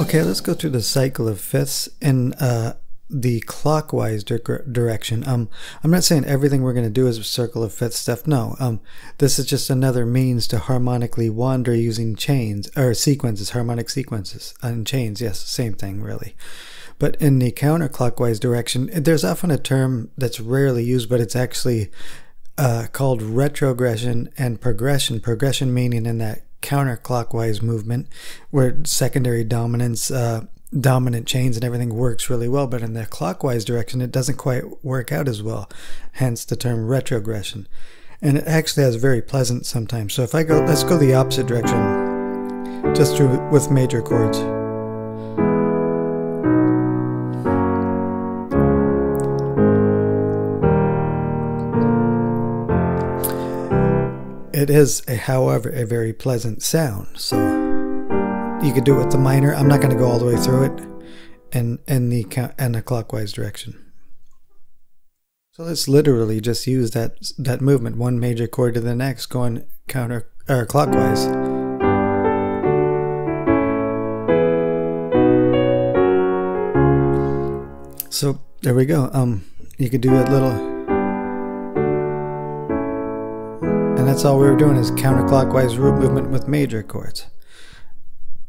Okay, let's go through the cycle of fifths in the clockwise direction. I'm not saying everything we're going to do is a circle of fifths stuff. No, this is just another means to harmonically wander using chains or sequences, harmonic sequences and chains. Yes, same thing really. But in the counterclockwise direction, there's often a term that's rarely used, but it's actually called retrogression and progression. Progression meaning in that counterclockwise movement where secondary dominance, dominant chains and everything works really well, but in the clockwise direction it doesn't quite work out as well, hence the term retrogression. And it actually has very pleasant sometimes. So if I go, let's go the opposite direction, just through with major chords. It is, however, a very pleasant sound. So you could do it with the minor. I'm not going to go all the way through it in the clockwise direction. So let's literally just use that movement, one major chord to the next, going clockwise. So there we go. You could do a little. And that's all we were doing is counterclockwise root movement with major chords.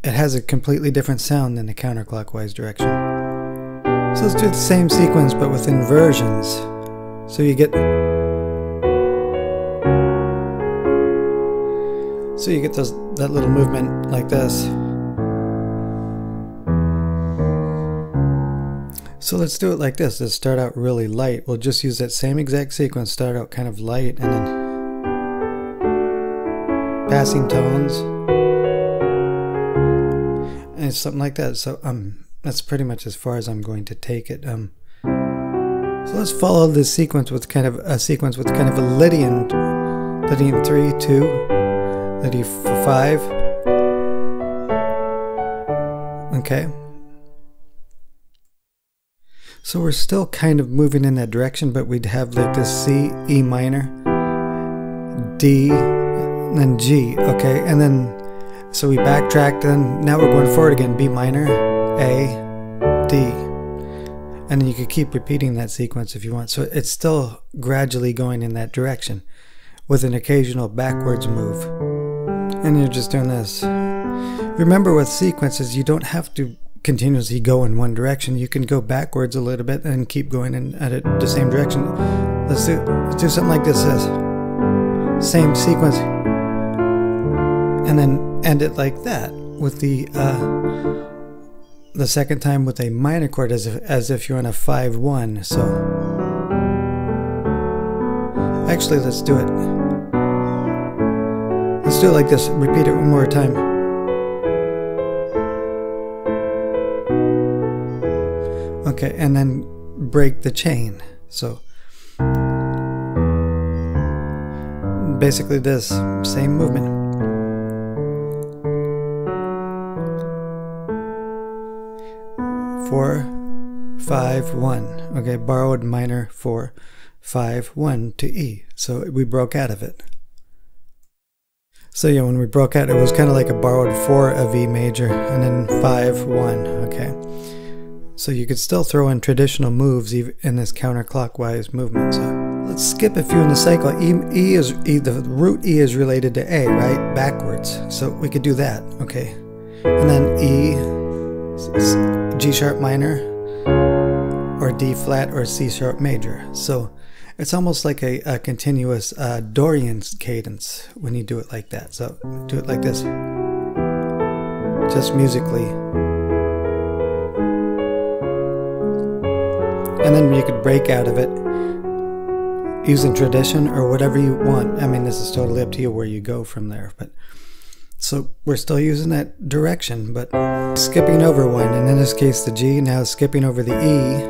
It has a completely different sound than the counterclockwise direction. So let's do the same sequence but with inversions. So you get that little movement like this. So let's do it like this. Let's start out really light. We'll just use that same exact sequence, start out kind of light and then passing tones and something like that. So that's pretty much as far as I'm going to take it. So let's follow this sequence with kind of a Lydian 3, 2, Lydian 5. Okay. So we're still kind of moving in that direction, but we'd have like this C, E minor, D, and then G, okay, and then so we backtracked, and now we're going forward again, B minor, A, D, and then you could keep repeating that sequence if you want. So it's still gradually going in that direction with an occasional backwards move, and you're just doing this. Remember with sequences, you don't have to continuously go in one direction. You can go backwards a little bit and keep going in the same direction. Let's do something like this. Same sequence. And then end it like that with the second time with a minor chord as if you're on a 5-1. So actually let's do it like this. Repeat it one more time. Okay, and then break the chain. So basically this same movement. 4, 5, 1. Okay, borrowed minor 4, 5, 1 to E. So we broke out of it. So yeah, when we broke out, it was kind of like a borrowed 4 of E major and then 5, 1. Okay. So you could still throw in traditional moves in this counterclockwise movement. So let's skip a few in the cycle. The root E is related to A, right? Backwards. So we could do that. Okay. And then E, G sharp minor, or D flat, or C sharp major. So it's almost like a continuous Dorian cadence when you do it like that. So do it like this, just musically. And then you could break out of it using tradition or whatever you want. I mean, this is totally up to you where you go from there. But so we're still using that direction, but skipping over one, and in this case the G, now skipping over the E,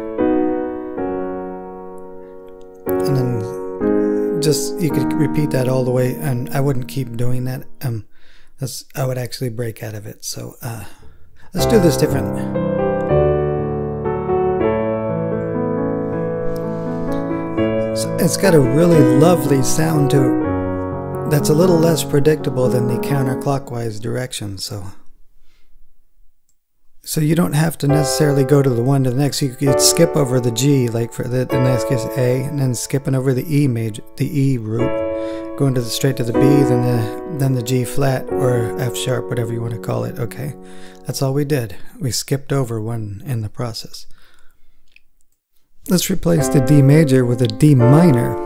and then just you could repeat that all the way, and I wouldn't keep doing that. I would actually break out of it. So let's do this differently. So it's got a really lovely sound to it that's a little less predictable than the counterclockwise direction. So So you don't have to necessarily go to the one to the next. You could skip over the G, like for the, in this case A, and then skipping over the E major, the E root, going to the straight to the B, then the G flat or F sharp, whatever you want to call it. Okay, that's all we did. We skipped over one in the process. Let's replace the D major with a D minor,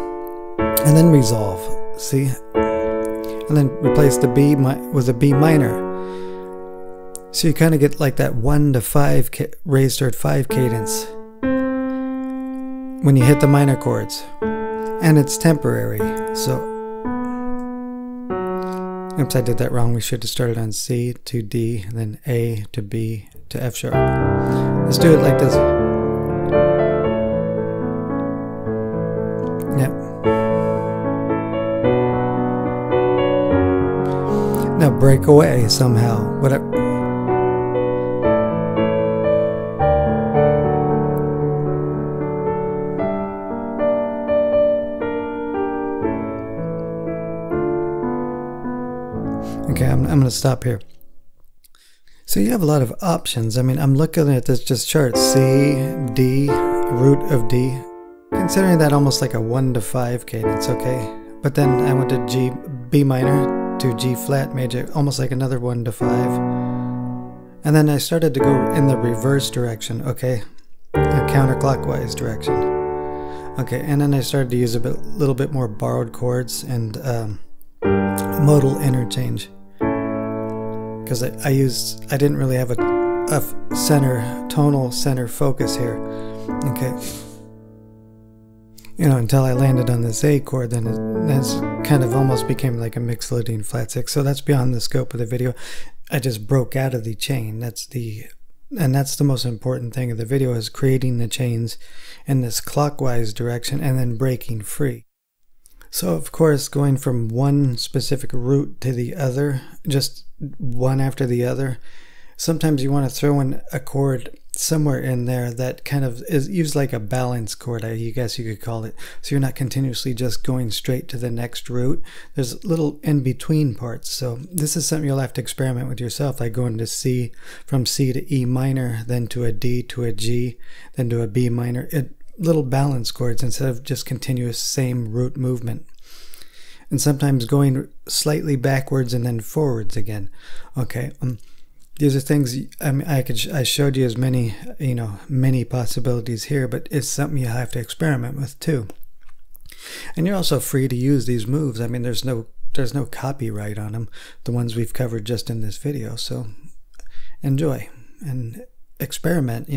and then resolve. See, and then replace the B with a B minor. So you kind of get like that 1 to 5 raised third 5 cadence when you hit the minor chords, and it's temporary. So, oops, I did that wrong. We should have started on C to D, then A to B to F sharp. Let's do it like this. Yep. Now break away somehow. Whatever. Okay, I'm going to stop here. So you have a lot of options. I mean, I'm looking at this just chart. C, D, root of D. Considering that almost like a 1 to 5 cadence, okay? But then I went to G, B minor to G flat major, almost like another 1 to 5. And then I started to go in the reverse direction, okay? The counterclockwise direction. Okay, and then I started to use a little bit more borrowed chords and modal interchange. Because I didn't really have a tonal center focus here. Okay. You know, until I landed on this A chord, then it's kind of almost became like a Mixolydian flat 6. So that's beyond the scope of the video. I just broke out of the chain. That's the most important thing of the video, is creating the chains in this clockwise direction and then breaking free. So of course, going from one specific root to the other, just one after the other, sometimes you want to throw in a chord somewhere in there that kind of is used like a balance chord, I guess you could call it. So you're not continuously just going straight to the next root. There's little in-between parts. So this is something you'll have to experiment with yourself, like going to C, from C to E minor, then to a D, to a G, then to a B minor. Little balance chords instead of just continuous same root movement. And sometimes going slightly backwards and then forwards again. Okay, these are things, I mean, I showed you as many, many possibilities here, but it's something you have to experiment with too. And you're also free to use these moves. I mean, there's no copyright on them, the ones we've covered just in this video. So enjoy and experiment,